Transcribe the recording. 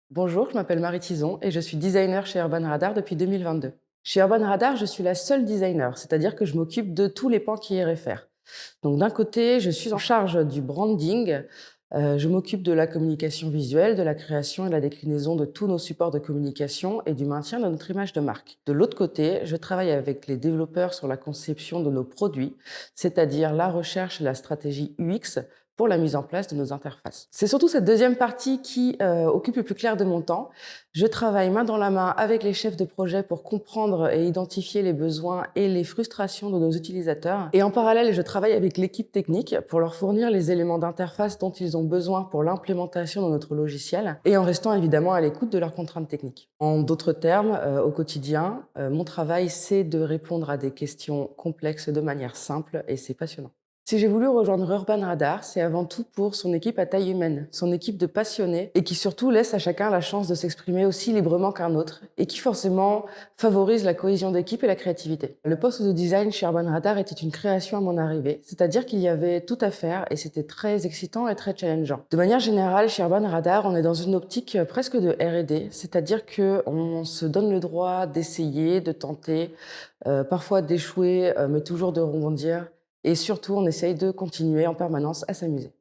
Bonjour, je m'appelle Marie Tison et je suis designer chez Urban Radar depuis 2022. Chez Urban Radar, je suis la seule designer, c'est-à-dire que je m'occupe de tous les pans qui y réfèrent. Donc d'un côté, je suis en charge du branding, je m'occupe de la communication visuelle, de la création et de la déclinaison de tous nos supports de communication et du maintien de notre image de marque. De l'autre côté, je travaille avec les développeurs sur la conception de nos produits, c'est-à-dire la recherche et la stratégie UX pour la mise en place de nos interfaces. C'est surtout cette deuxième partie qui occupe le plus clair de mon temps. Je travaille main dans la main avec les chefs de projet pour comprendre et identifier les besoins et les frustrations de nos utilisateurs. Et en parallèle, je travaille avec l'équipe technique pour leur fournir les éléments d'interface dont ils ont besoin pour l'implémentation de notre logiciel et en restant évidemment à l'écoute de leurs contraintes techniques. En d'autres termes, au quotidien, mon travail, c'est de répondre à des questions complexes de manière simple et c'est passionnant. Si j'ai voulu rejoindre Urban Radar, c'est avant tout pour son équipe à taille humaine, son équipe de passionnés et qui surtout laisse à chacun la chance de s'exprimer aussi librement qu'un autre et qui forcément favorise la cohésion d'équipe et la créativité. Le poste de design chez Urban Radar était une création à mon arrivée, c'est-à-dire qu'il y avait tout à faire et c'était très excitant et très challengeant. De manière générale, chez Urban Radar, on est dans une optique presque de R&D, c'est-à-dire qu'on se donne le droit d'essayer, de tenter, parfois d'échouer, mais toujours de rebondir. Et surtout, on essaye de continuer en permanence à s'amuser.